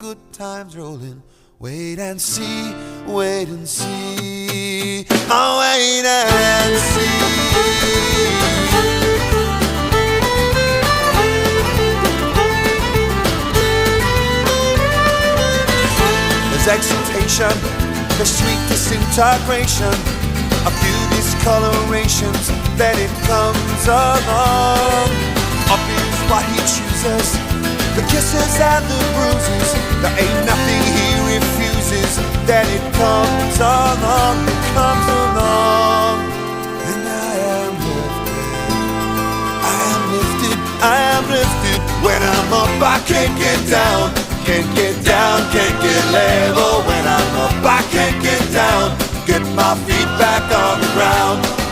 good times rolling. Wait and see, wait and see. Oh, wait and see. There's exultation, there's sweet disintegration, a few discolorations, then it comes along. Up is what he chooses, the kisses and the bruises, there ain't nothing he refuses. Then it comes along, it comes along. And I am lifted, I am lifted. When I'm up I can't get down, can't get down, can't get level. When I'm up I can't get down, get my feet back on the ground.